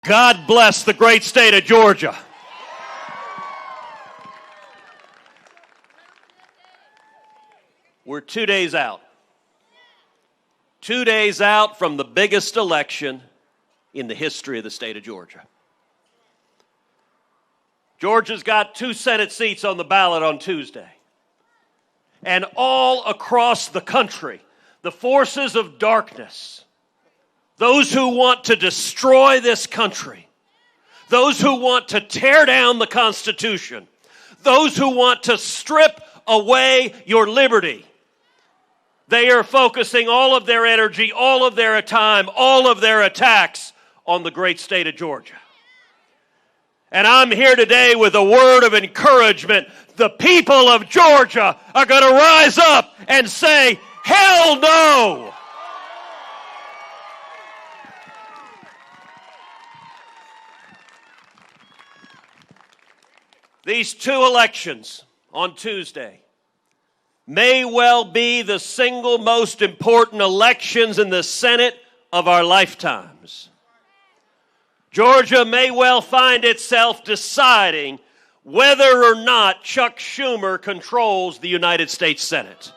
God bless the great state of Georgia. We're 2 days out. 2 days out from the biggest election in the history of the state of Georgia. Georgia's got 2 Senate seats on the ballot on Tuesday. And all across the country, the forces of darkness, those who want to destroy this country, those who want to tear down the Constitution, those who want to strip away your liberty, they are focusing all of their energy, all of their time, all of their attacks on the great state of Georgia. And I'm here today with a word of encouragement. The people of Georgia are going to rise up and say, hell no! These 2 elections on Tuesday may well be the single most important elections in the Senate of our lifetimes. Georgia may well find itself deciding whether or not Chuck Schumer controls the United States Senate.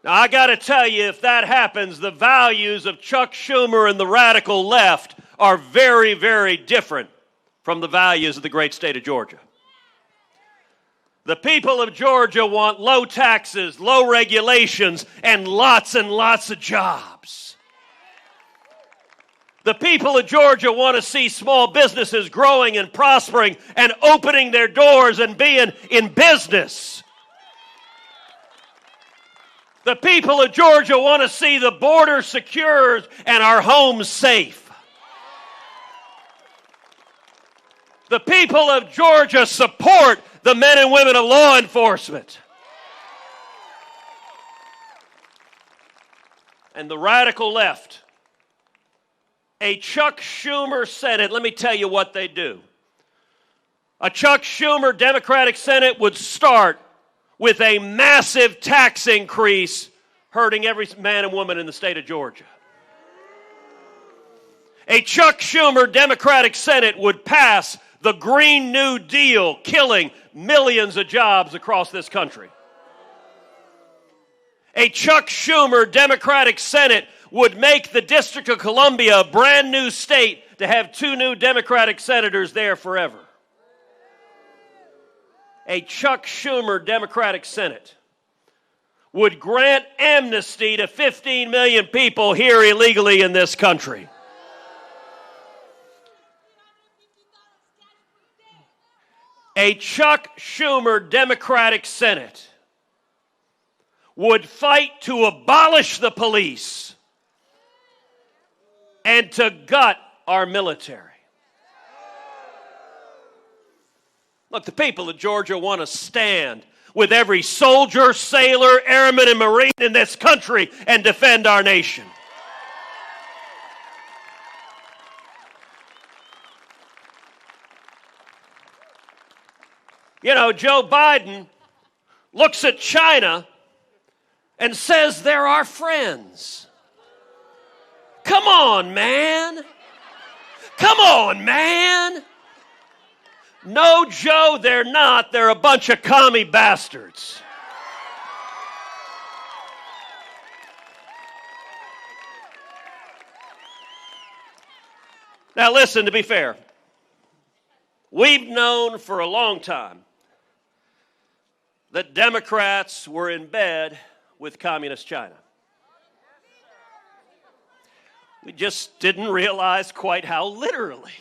Now, I got to tell you, if that happens, the values of Chuck Schumer and the radical left are very, very different from the values of the great state of Georgia. The people of Georgia want low taxes, low regulations, and lots of jobs. The people of Georgia want to see small businesses growing and prospering and opening their doors and being in business. The people of Georgia want to see the border secured and our homes safe. The people of Georgia support the men and women of law enforcement. And the radical left, a Chuck Schumer Senate, let me tell you what they do. A Chuck Schumer Democratic Senate would start with a massive tax increase hurting every man and woman in the state of Georgia. A Chuck Schumer Democratic Senate would pass the Green New Deal, killing millions of jobs across this country. A Chuck Schumer Democratic Senate would make the District of Columbia a brand new state to have 2 new Democratic senators there forever. A Chuck Schumer Democratic Senate would grant amnesty to 15 million people here illegally in this country. A Chuck Schumer Democratic Senate would fight to abolish the police and to gut our military. Look, the people of Georgia want to stand with every soldier, sailor, airman, and Marine in this country and defend our nation. You know, Joe Biden looks at China and says they're our friends. Come on, man. Come on, man. No, Joe, they're not. They're a bunch of commie bastards. Now listen, to be fair, we've known for a long time that Democrats were in bed with Communist China. We just didn't realize quite how literally.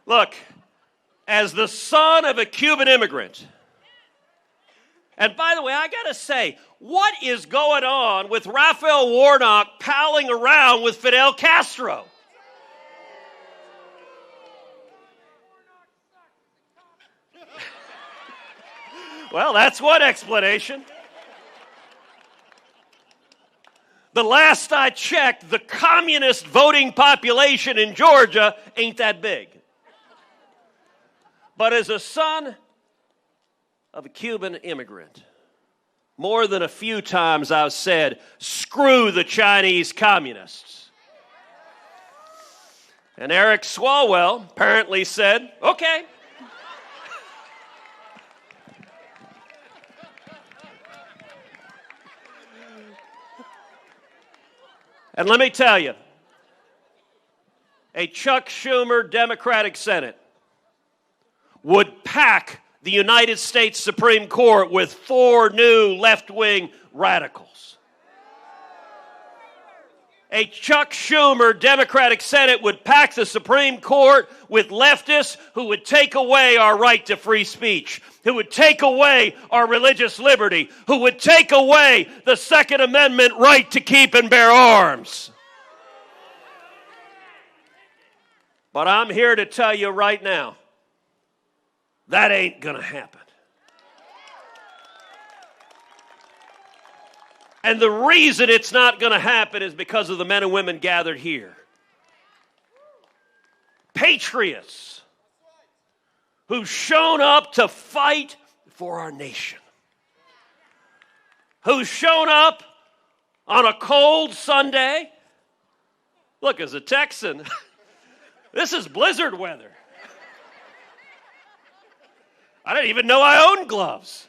Look, as the son of a Cuban immigrant, and by the way, I got to say, what is going on with Raphael Warnock palling around with Fidel Castro? Well, that's one explanation. The last I checked, the communist voting population in Georgia ain't that big. But as a son of a Cuban immigrant. More than a few times I've said, screw the Chinese communists. And Eric Swalwell apparently said, okay. And let me tell you, a Chuck Schumer Democratic Senate would pack the United States Supreme Court with 4 new left-wing radicals. A Chuck Schumer Democratic Senate would pack the Supreme Court with leftists who would take away our right to free speech, who would take away our religious liberty, who would take away the Second Amendment right to keep and bear arms. But I'm here to tell you right now, that ain't going to happen. And the reason it's not going to happen is because of the men and women gathered here. Patriots who've shown up to fight for our nation. Who've shown up on a cold Sunday. Look, as a Texan, this is blizzard weather. I didn't even know I owned gloves.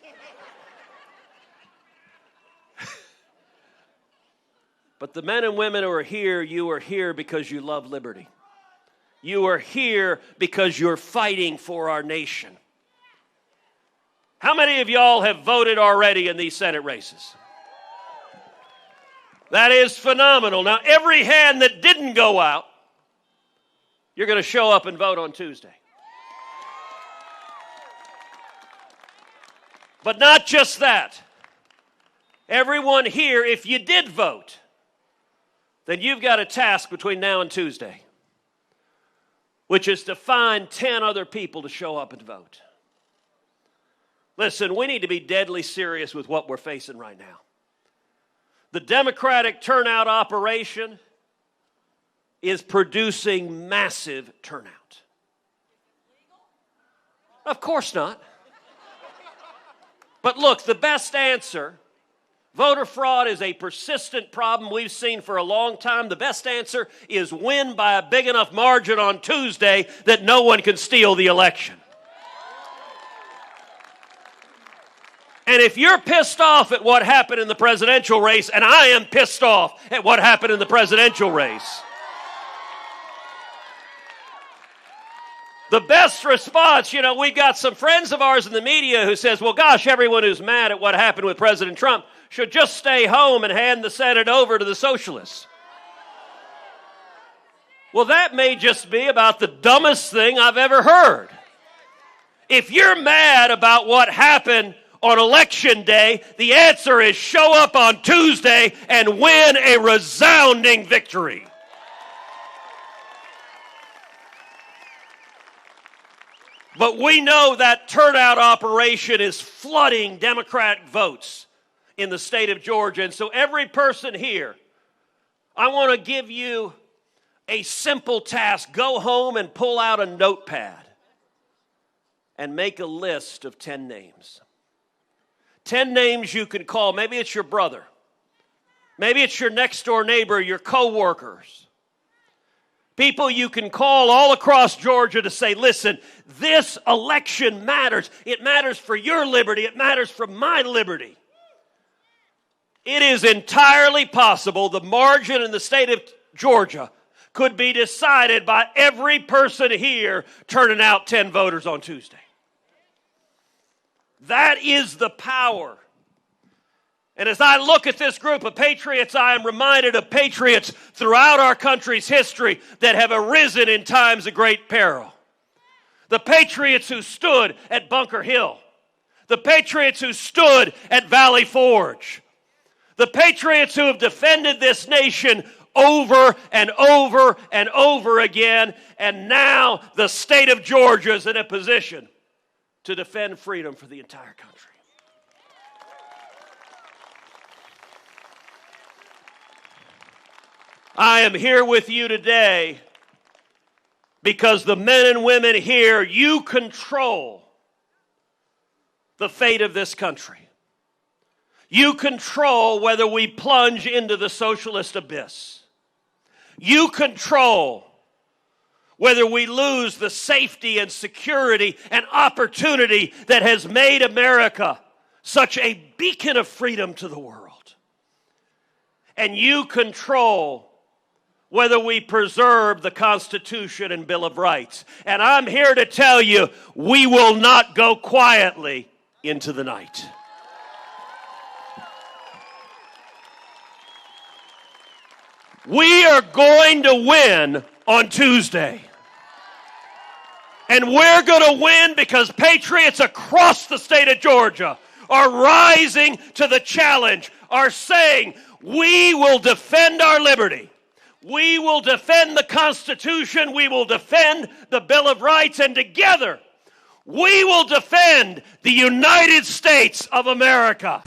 But the men and women who are here, you are here because you love liberty. You are here because you're fighting for our nation. How many of y'all have voted already in these Senate races? That is phenomenal. Now, every hand that didn't go out, you're going to show up and vote on Tuesday. But not just that. Everyone here, if you did vote, then you've got a task between now and Tuesday, which is to find 10 other people to show up and vote. Listen, we need to be deadly serious with what we're facing right now. The Democratic turnout operation is producing massive turnout. Of course not. But look, the best answer, voter fraud is a persistent problem we've seen for a long time. The best answer is win by a big enough margin on Tuesday that no one can steal the election. And if you're pissed off at what happened in the presidential race, and I am pissed off at what happened in the presidential race, the best response, we've got some friends of ours in the media who says, well, gosh, everyone who's mad at what happened with President Trump should just stay home and hand the Senate over to the socialists. Well, that may just be about the dumbest thing I've ever heard. If you're mad about what happened on Election Day, the answer is show up on Tuesday and win a resounding victory. But we know that turnout operation is flooding Democratic votes in the state of Georgia. And so every person here, I want to give you a simple task. Go home and pull out a notepad and make a list of 10 names. 10 names you can call. Maybe it's your brother. Maybe it's your next door neighbor, your coworkers. People you can call all across Georgia to say, listen, this election matters. It matters for your liberty. It matters for my liberty. It is entirely possible the margin in the state of Georgia could be decided by every person here turning out 10 voters on Tuesday. That is the power. And as I look at this group of patriots, I am reminded of patriots throughout our country's history that have arisen in times of great peril. The patriots who stood at Bunker Hill. The patriots who stood at Valley Forge. The patriots who have defended this nation over and over and over again. And now the state of Georgia is in a position to defend freedom for the entire country. I am here with you today because the men and women here, you control the fate of this country. You control whether we plunge into the socialist abyss. You control whether we lose the safety and security and opportunity that has made America such a beacon of freedom to the world. And you control whether we preserve the Constitution and Bill of Rights. And I'm here to tell you, we will not go quietly into the night. We are going to win on Tuesday. And we're going to win because patriots across the state of Georgia are rising to the challenge, are saying, we will defend our liberty. We will defend the Constitution. We will defend the Bill of Rights. And together, we will defend the United States of America.